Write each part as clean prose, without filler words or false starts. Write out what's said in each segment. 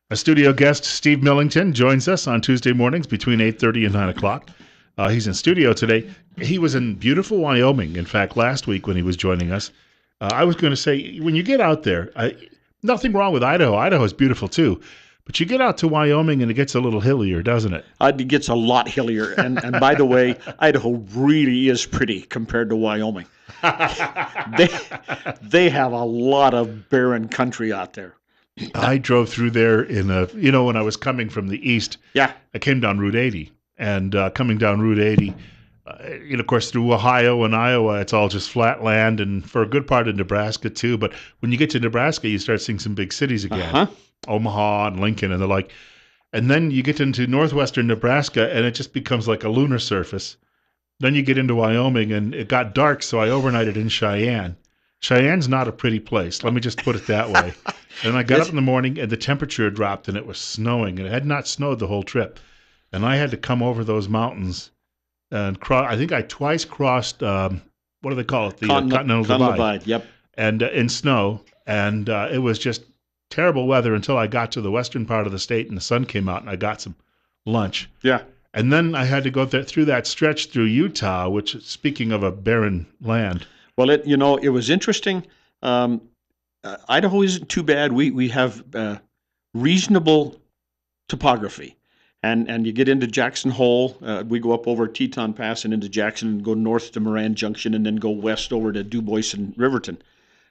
A studio guest, Steve Millington, joins us on Tuesday mornings between 8:30 and 9 o'clock. He's in studio today. He was in beautiful Wyoming, in fact, last week when he was joining us. I was going to say, when you get out there, nothing wrong with Idaho. Idaho is beautiful too. But you get out to Wyoming and it gets a little hillier, doesn't it? It gets a lot hillier. And by the way, Idaho really is pretty compared to Wyoming. They have a lot of barren country out there. I drove through there when I was coming from the east. Yeah. I came down Route 80, and coming down Route 80, of course, through Ohio and Iowa, it's all just flat land, and for a good part of Nebraska too. But when you get to Nebraska, you start seeing some big cities again, Omaha and Lincoln and the like. And then you get into northwestern Nebraska, and it just becomes like a lunar surface. Then you get into Wyoming, and it got dark, so I overnighted in Cheyenne. Cheyenne's not a pretty place. Let me just put it that way. And I got up in the morning, and the temperature had dropped, and it was snowing. And it had not snowed the whole trip. And I had to come over those mountains and cross. I think I twice crossed, what do they call it? The Continental Divide. Yep. And in snow. And it was just terrible weather until I got to the western part of the state, and the sun came out, and I got some lunch. Yeah. And then I had to go through that stretch through Utah, which, speaking of a barren land. Well, it was interesting. Idaho isn't too bad. We have reasonable topography, and you get into Jackson Hole. We go up over Teton Pass and into Jackson, and go north to Moran Junction, and then go west over to Dubois and Riverton.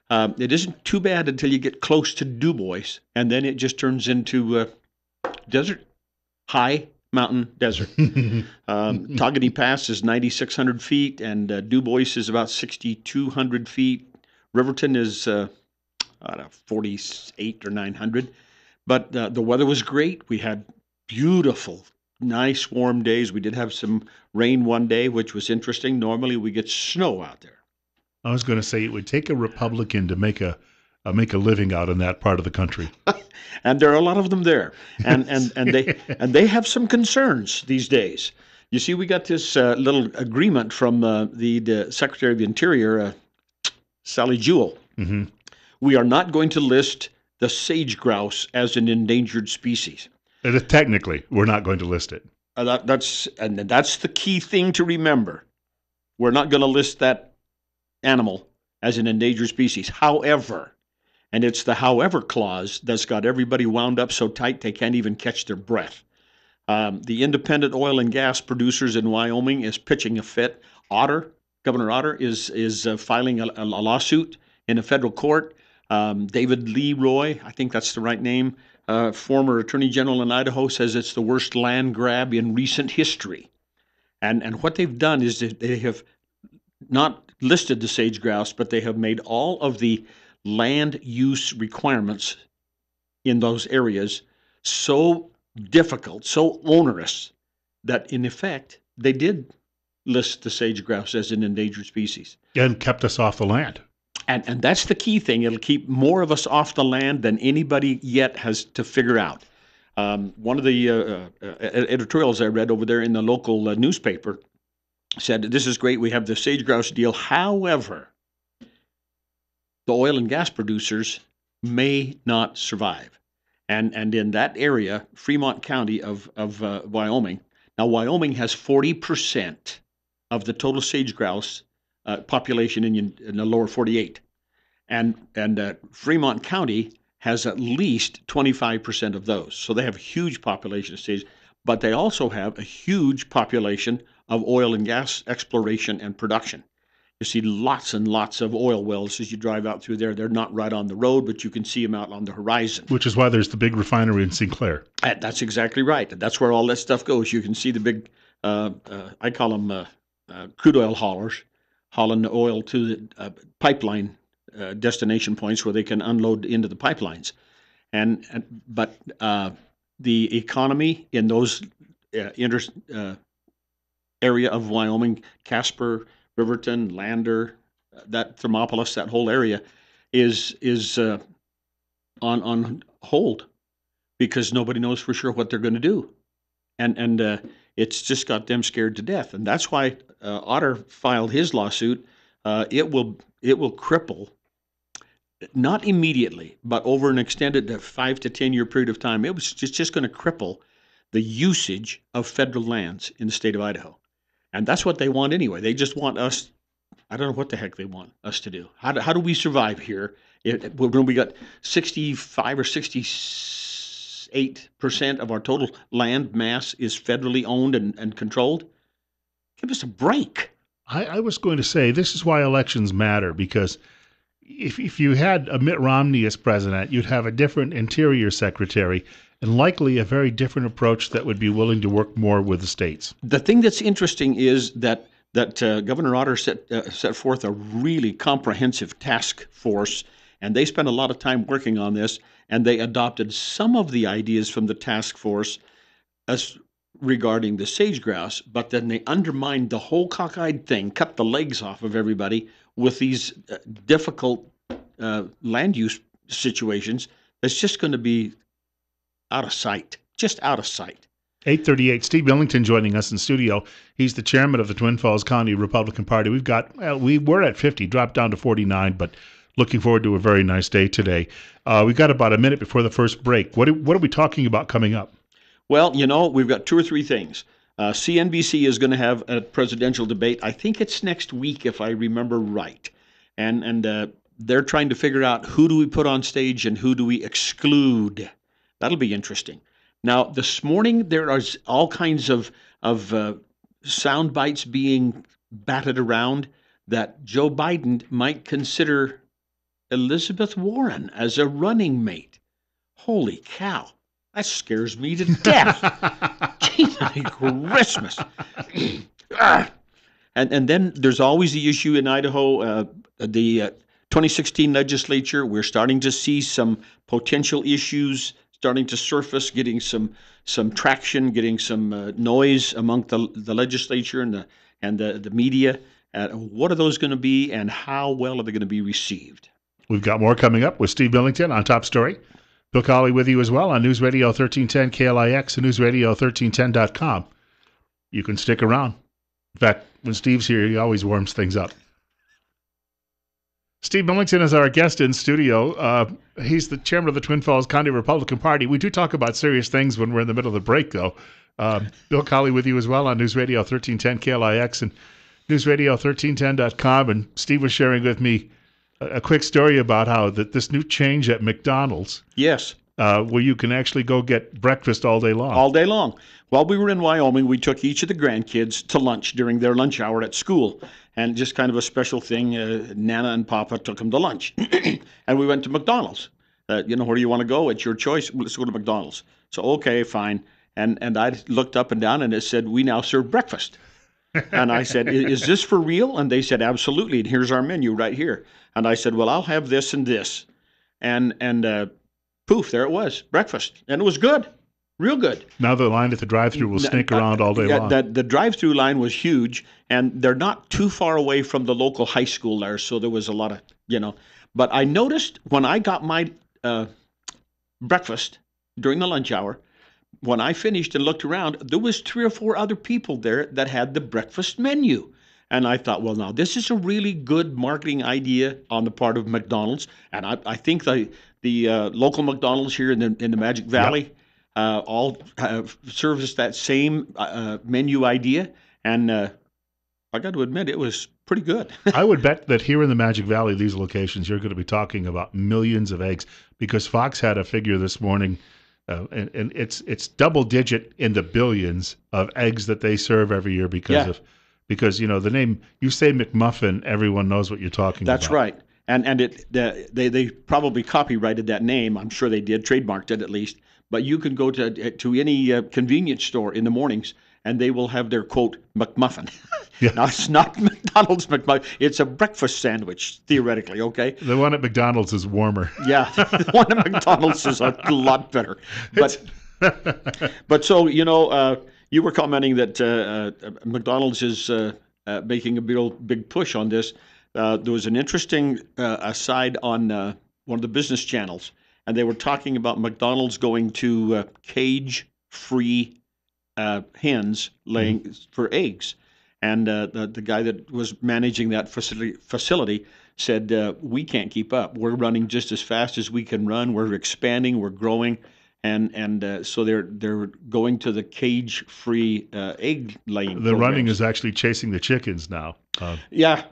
It isn't too bad until you get close to Dubois, and then it just turns into desert, high mountain desert. Togany Pass is 9,600 feet, and Dubois is about 6,200 feet. Riverton is 48 or 900. But the weather was great. We had beautiful, nice, warm days. We did have some rain one day, which was interesting. Normally, we get snow out there. I was going to say it would take a Republican to make a living out in that part of the country. And there are a lot of them there, and they have some concerns these days. You see, we got this little agreement from the Secretary of the Interior, Sally Jewell. Mm-hmm. We are not going to list the sage-grouse as an endangered species. Technically, we're not going to list it. That's the key thing to remember. We're not going to list that animal as an endangered species. However, and it's the however clause that's got everybody wound up so tight they can't even catch their breath. The independent oil and gas producers in Wyoming is pitching a fit. Governor Otter is filing a lawsuit in a federal court. David Leroy, I think that's the right name, former Attorney General in Idaho, says it's the worst land grab in recent history. And what they've done is they have not listed the sage-grouse, but they have made all of the land use requirements in those areas so difficult, so onerous, that in effect they did list the sage-grouse as an endangered species. And kept us off the land. And that's the key thing. It'll keep more of us off the land than anybody yet has to figure out. One of the editorials I read over there in the local newspaper said, this is great, we have the sage-grouse deal. However, the oil and gas producers may not survive. And in that area, Fremont County of Wyoming, now Wyoming has 40% of the total sage-grouse population in the lower 48. And Fremont County has at least 25% of those. So they have a huge population of sage, but they also have a huge population of oil and gas exploration and production. You see lots and lots of oil wells as you drive out through there. They're not right on the road, but you can see them out on the horizon. Which is why there's the big refinery in Sinclair. That's exactly right. That's where all that stuff goes. You can see the big, I call them crude oil haulers, hauling the oil to the pipeline destination points where they can unload into the pipelines. But the economy in those area of Wyoming, Casper, Riverton, Lander, that Thermopolis, that whole area is on hold because nobody knows for sure what they're going to do, and it's just got them scared to death, and that's why Otter filed his lawsuit. It will cripple not immediately, but over an extended 5 to 10 year period of time, it was just going to cripple the usage of federal lands in the state of Idaho. And that's what they want anyway. They just want us, I don't know what the heck they want us to do. How do we survive here when we got 65 or 68% of our total land mass is federally owned and controlled? Give us a break. I was going to say this is why elections matter, because if you had a Mitt Romney as president, you'd have a different Interior Secretary and likely a very different approach that would be willing to work more with the states. The thing that's interesting is that Governor Otter set forth a really comprehensive task force, and they spent a lot of time working on this, and they adopted some of the ideas from the task force as regarding the sage-grouse, but then they undermined the whole cockeyed thing, cut the legs off of everybody with these difficult land use situations. That's just going to be out of sight, just out of sight. 8:38. Steve Millington joining us in studio. He's the chairman of the Twin Falls County Republican Party. We were at 50, dropped down to 49, but looking forward to a very nice day today. We've got about a minute before the first break. What are we talking about coming up? Well, we've got 2 or 3 things. CNBC is going to have a presidential debate. I think it's next week, if I remember right. And they're trying to figure out who do we put on stage and who do we exclude. That'll be interesting. Now, this morning, there are all kinds of sound bites being batted around that Joe Biden might consider Elizabeth Warren as a running mate. Holy cow. That scares me to death. Jesus Christmas. And then there's always the issue in Idaho, the 2016 legislature. We're starting to see some potential issues starting to surface, getting some traction, getting some noise among the legislature and the media. What are those going to be, and how well are they going to be received? We've got more coming up with Steve Millington on Top Story. Bill Colley with you as well on News Radio 1310 KLIX and newsradio1310.com. You can stick around. In fact, when Steve's here, he always warms things up. Steve Millington is our guest in studio. He's the chairman of the Twin Falls County Republican Party. We do talk about serious things when we're in the middle of the break, though. Bill Colley with you as well on News Radio 1310 KLIX and newsradio1310.com. And Steve was sharing with me a quick story about how this new change at McDonald's. Yes. Where you can actually go get breakfast all day long. All day long. While we were in Wyoming, we took each of the grandkids to lunch during their lunch hour at school. And just kind of a special thing, Nana and Papa took them to lunch. And we went to McDonald's. Where do you want to go? It's your choice. Let's go to McDonald's. So, okay, fine. And I looked up and down, and it said, we now serve breakfast. And I said, is this for real? And they said, absolutely. And here's our menu right here. And I said, well, I'll have this and this. And poof, there it was, breakfast. And it was good, real good. Now the line at the drive-thru will snake around all day long. The drive-thru line was huge, and they're not too far away from the local high school there, so there was a lot of, But I noticed when I got my breakfast during the lunch hour, when I finished and looked around, there was 3 or 4 other people there that had the breakfast menu. And I thought, well, now this is a really good marketing idea on the part of McDonald's. And I think the local McDonald's here in the Magic Valley all service that same menu idea. And I got to admit, it was pretty good. I would bet that here in the Magic Valley, these locations, you're going to be talking about millions of eggs, because Fox had a figure this morning. And it's double digit in the billions of eggs that they serve every year because the name, you say McMuffin, everyone knows what you're talking about. That's right. And they probably copyrighted that name. I'm sure they did, trademarked it at least. But you can go to any convenience store in the mornings, and they will have their, quote, McMuffin. Yeah. Now, it's not McDonald's McMuffin. It's a breakfast sandwich, theoretically, okay? The one at McDonald's is warmer. Yeah, the one at McDonald's is a lot better. But so, you were commenting that McDonald's is making a big push on this. There was an interesting aside on one of the business channels, and they were talking about McDonald's going to cage-free hens laying for eggs. And the guy that was managing that facility said, we can't keep up. We're running just as fast as we can run. We're expanding. We're growing. And so they're going to the cage-free egg laying. The running is actually chasing the chickens now. Yeah.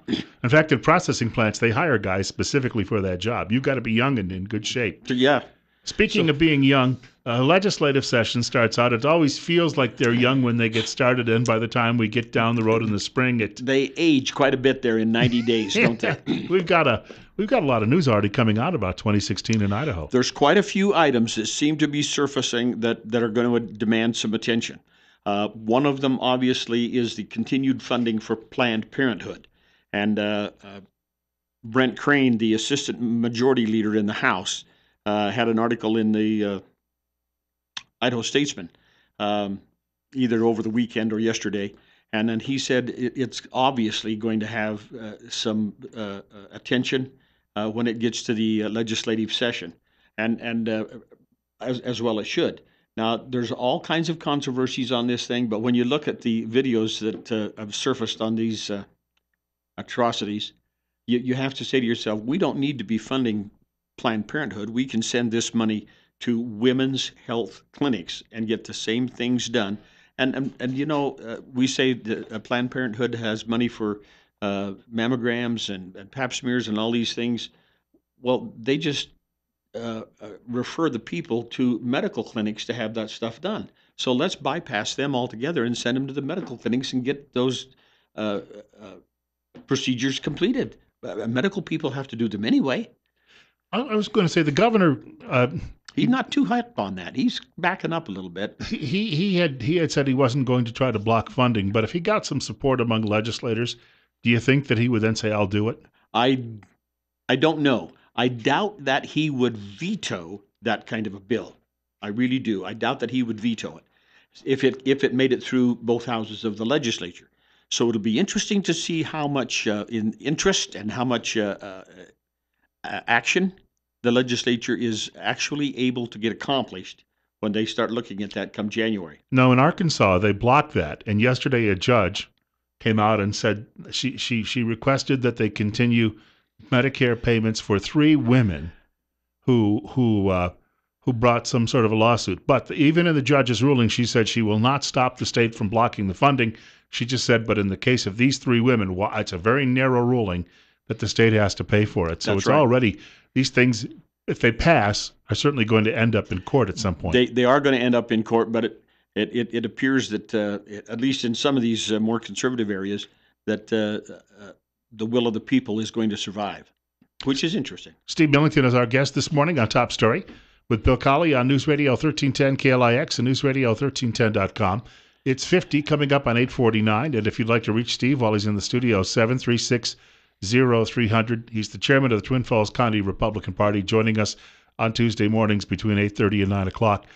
In fact, in processing plants, they hire guys specifically for that job. You've got to be young and in good shape. Yeah. Speaking of being young, legislative session starts out. It always feels like they're young when they get started, and by the time we get down the road in the spring, they age quite a bit there in 90 days, don't they? We've got a lot of news already coming out about 2016 in Idaho. There's quite a few items that seem to be surfacing that are going to demand some attention. One of them, obviously, is the continued funding for Planned Parenthood. And Brent Crane, the assistant majority leader in the House, had an article in the Idaho Statesman, either over the weekend or yesterday, and then he said it's obviously going to have some attention when it gets to the legislative session, and as well it should. Now, there's all kinds of controversies on this thing, but when you look at the videos that have surfaced on these atrocities, you have to say to yourself, we don't need to be funding Planned Parenthood. We can send this money to women's health clinics and get the same things done. And you know, we say that Planned Parenthood has money for mammograms and pap smears and all these things. Well, they just refer the people to medical clinics to have that stuff done. So let's bypass them altogether and send them to the medical clinics and get those procedures completed. Medical people have to do them anyway. I was going to say the governor. He's not too hyped on that. He's backing up a little bit. He had said he wasn't going to try to block funding, but if he got some support among legislators, do you think that he would then say, "I'll do it"? I don't know. I doubt that he would veto that kind of a bill. I really do. I doubt that he would veto it if it made it through both houses of the legislature. So it'll be interesting to see how much interest and how much action the legislature is actually able to get accomplished when they start looking at that come January. No, in Arkansas, they blocked that. And yesterday a judge came out and said she requested that they continue Medicare payments for 3 women who brought some sort of a lawsuit. But even in the judge's ruling, she said she will not stop the state from blocking the funding. She just said, but in the case of these 3 women, it's a very narrow ruling that the state has to pay for it. So it's already, these things, if they pass, are certainly going to end up in court at some point. They are going to end up in court, but it appears that, at least in some of these more conservative areas, that the will of the people is going to survive, which is interesting. Steve Millington is our guest this morning on Top Story with Bill Colley on News Radio 1310 KLIX and newsradio1310.com. It's 50 coming up on 8:49, and if you'd like to reach Steve while he's in the studio, 736-0300. He's the chairman of the Twin Falls County Republican Party, joining us on Tuesday mornings between 8:30 and 9 o'clock.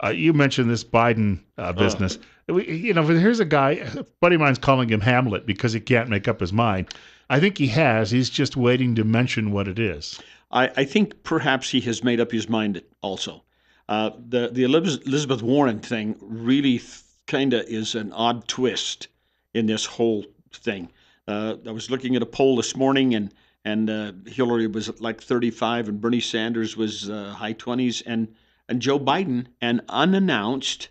You mentioned this Biden business. Here's a guy, a buddy of mine's calling him Hamlet because he can't make up his mind. I think he has. He's just waiting to mention what it is. I think perhaps he has made up his mind also. The Elizabeth Warren thing really kind of is an odd twist in this whole thing. I was looking at a poll this morning, and Hillary was at like 35, and Bernie Sanders was high 20s, and Joe Biden, an unannounced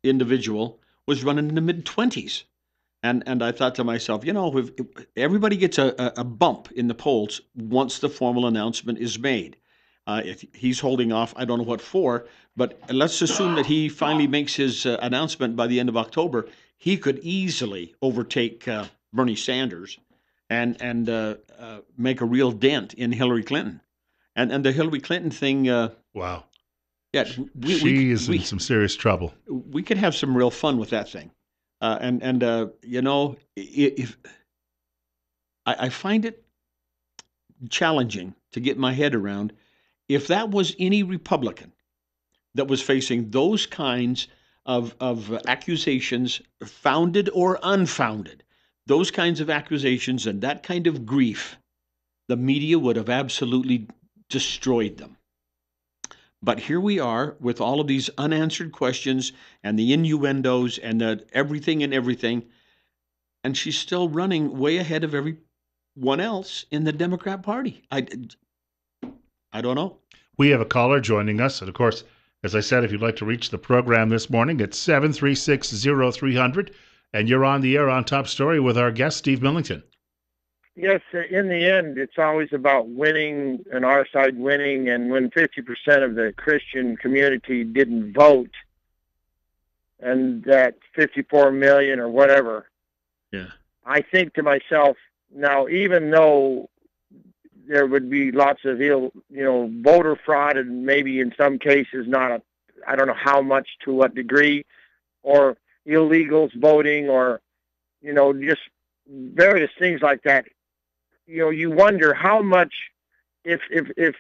individual, was running in the mid 20s. And I thought to myself, if everybody gets a bump in the polls once the formal announcement is made. If he's holding off, I don't know what for, but let's assume that he finally makes his announcement by the end of October. He could easily overtake Bernie Sanders and make a real dent in Hillary Clinton. And the Hillary Clinton thing. Wow. Yeah, she is in some serious trouble. We could have some real fun with that thing. If I find it challenging to get my head around, if that was any Republican that was facing those kinds of accusations, founded or unfounded, those kinds of accusations and that kind of grief, the media would have absolutely destroyed them. But here we are with all of these unanswered questions and the innuendos and everything, and she's still running way ahead of anyone else in the Democrat Party. I don't know. We have a caller joining us. And of course, as I said, if you'd like to reach the program this morning, it's 736-0300. And you're on the air on Top Story with our guest, Steve Millington. Yes, in the end, it's always about winning and our side winning. And when 50% of the Christian community didn't vote, and that 54 million or whatever, Yeah. I think to myself, now, even though there would be lots of voter fraud, and maybe in some cases I don't know how much, to what degree, or illegals voting, or just various things like that. You wonder how much, if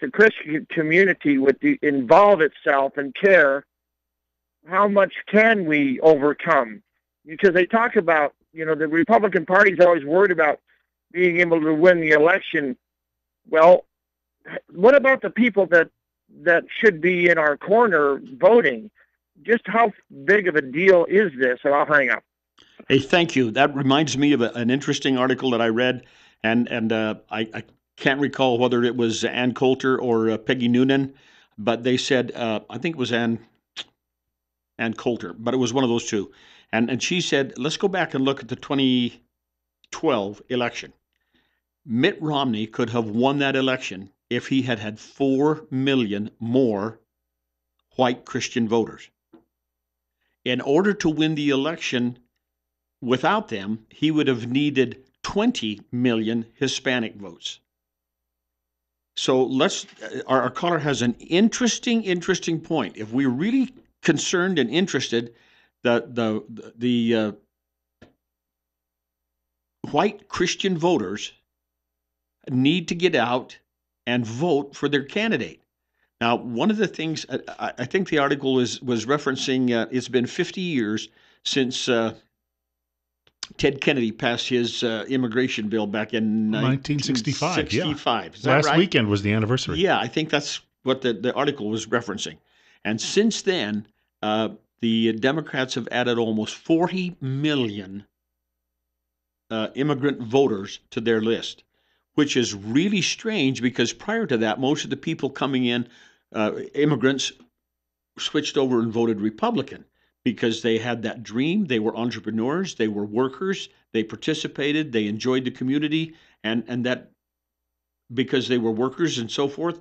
the Christian community would involve itself and care, how much can we overcome? Because they talk about, the Republican Party is always worried about being able to win the election. Well, what about the people that should be in our corner voting? Just how big of a deal is this? And I'll hang up. Hey, thank you. That reminds me of an interesting article that I read, and I can't recall whether it was Ann Coulter or Peggy Noonan, but they said, I think it was Ann Coulter, but it was one of those two. And she said, let's go back and look at the 2012 election. Mitt Romney could have won that election if he had had 4 million more white Christian voters. In order to win the election without them, he would have needed 20 million Hispanic votes. So our caller has an interesting point. If we're really concerned and interested, the white Christian voters need to get out and vote for their candidate. Now, one of the things, I think the article was referencing, it's been 50 years since Ted Kennedy passed his immigration bill back in 1965. Yeah. Is that Last right? weekend was the anniversary. Yeah, I think that's what the article was referencing. And since then, the Democrats have added almost 40 million immigrant voters to their list, which is really strange because prior to that, most of the people coming in, immigrants, switched over and voted Republican because they had that dream. They were entrepreneurs. They were workers. They participated. They enjoyed the community. And that, because they were workers and so forth,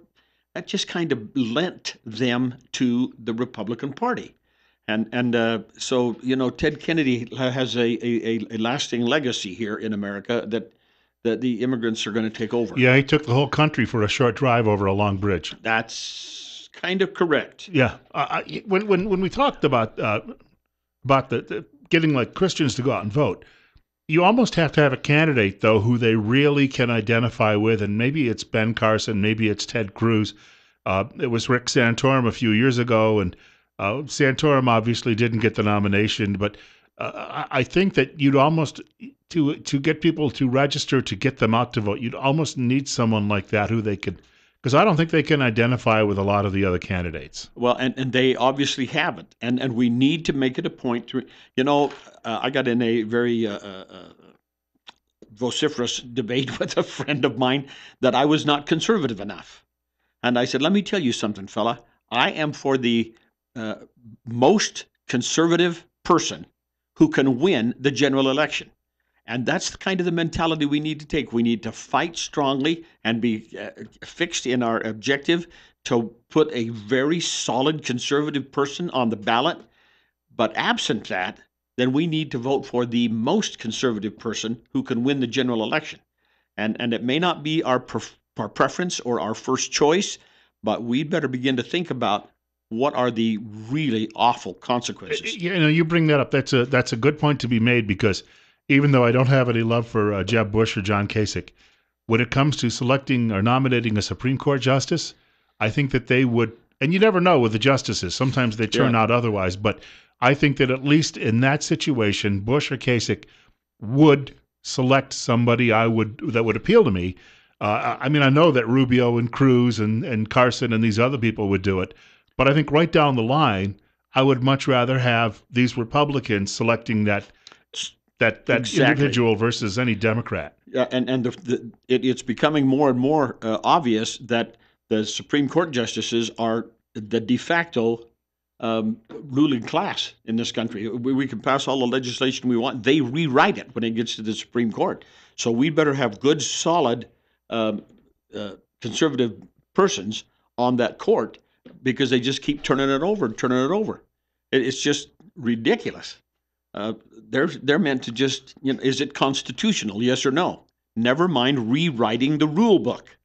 that just kind of lent them to the Republican Party. And so, Ted Kennedy has a lasting legacy here in America that the immigrants are going to take over. Yeah, he took the whole country for a short drive over a long bridge. That's kind of correct. Yeah. When we talked about the getting like Christians to go out and vote, you almost have to have a candidate, though, who they really can identify with, and maybe it's Ben Carson, maybe it's Ted Cruz. It was Rick Santorum a few years ago, and Santorum obviously didn't get the nomination, but I think that you'd almost, to get people to register, to get them out to vote, you'd almost need someone like that who they could, because I don't think they can identify with a lot of the other candidates. Well, and they obviously haven't, and we need to make it a point to, I got in a very vociferous debate with a friend of mine that I was not conservative enough. And I said, let me tell you something, fella. I am for the most conservative person who can win the general election. And that's kind of the mentality we need to take. We need to fight strongly and be fixed in our objective to put a very solid conservative person on the ballot. But absent that, then we need to vote for the most conservative person who can win the general election. And it may not be our preference or our first choice, but we'd better begin to think about what are the really awful consequences. You bring that up. That's a good point to be made, because even though I don't have any love for Jeb Bush or John Kasich, when it comes to selecting or nominating a Supreme Court justice, I think that they would, and you never know with the justices, sometimes they turn out otherwise, but I think that at least in that situation, Bush or Kasich would select somebody that would appeal to me. I know that Rubio and Cruz and Carson and these other people would do it, but I think right down the line, I would much rather have these Republicans selecting that Exactly. individual versus any Democrat. It's becoming more and more obvious that the Supreme Court justices are the de facto ruling class in this country. We can pass all the legislation we want. They rewrite it when it gets to the Supreme Court. So we better have good, solid, conservative persons on that court because they just keep turning it over and turning it over. It's just ridiculous. They're meant to just, is it constitutional? Yes or no? Never mind rewriting the rule book.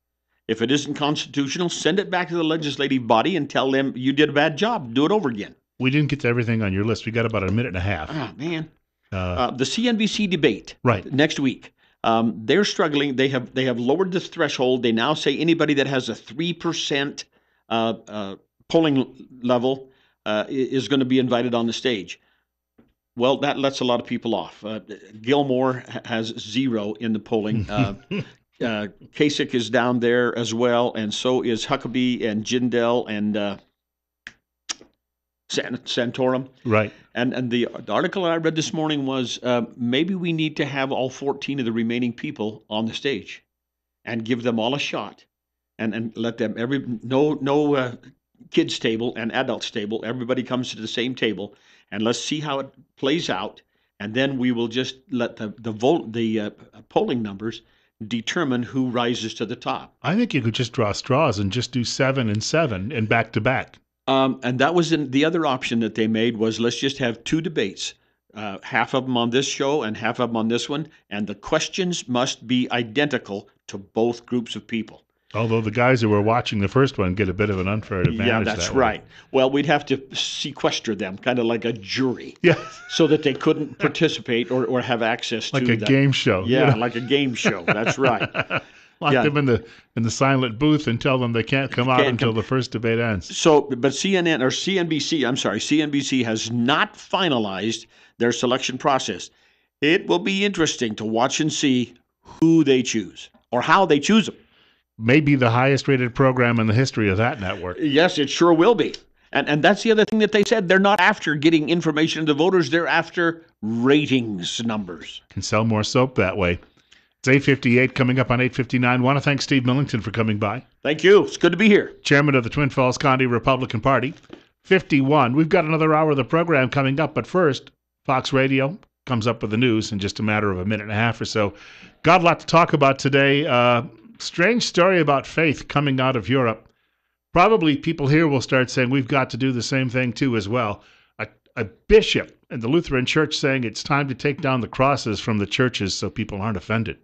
If it isn't constitutional, send it back to the legislative body and tell them you did a bad job. Do it over again. We didn't get to everything on your list. We got about a minute and a half. Oh, man. The CNBC debate next week. They're struggling. They have lowered the threshold. They now say anybody that has a 3% polling level is going to be invited on the stage. Well, that lets a lot of people off. Gilmore has 0 in the polling. Kasich is down there as well, and so is Huckabee and Jindal and Santorum. Right. And the article I read this morning was maybe we need to have all 14 of the remaining people on the stage and give them all a shot and let them no kids table and adults table. Everybody comes to the same table and let's see how it plays out. And then we will just let the polling numbers determine who rises to the top. I think you could just draw straws and just do 7 and 7 and back to back. And that was the other option that they made was let's just have 2 debates, half of them on this show and half of them on this one, and the questions must be identical to both groups of people. Although the guys who were watching the first one get a bit of an unfair advantage. Yeah, that's right. Well, we'd have to sequester them, kind of like a jury. Yeah. So that they couldn't participate or have access to like a game show. Yeah, like a game show. That's right. Lock them in the silent booth and tell them they can't come out until the first debate ends. So, but CNBC has not finalized their selection process. It will be interesting to watch and see who they choose or how they choose them. Maybe the highest rated program in the history of that network. Yes, it sure will be. And that's the other thing that they said. They're not after getting information to the voters. They're after ratings numbers. Can sell more soap that way. It's 8:58 coming up on 8:59. Want to thank Steve Millington for coming by. Thank you. It's good to be here. Chairman of the Twin Falls County Republican Party. 51. We've got another hour of the program coming up, but first, Fox Radio comes up with the news in just a matter of a minute and a half or so. Got a lot to talk about today. Strange story about faith coming out of Europe. Probably people here will start saying we've got to do the same thing too as well. A bishop in the Lutheran Church saying it's time to take down the crosses from the churches so people aren't offended.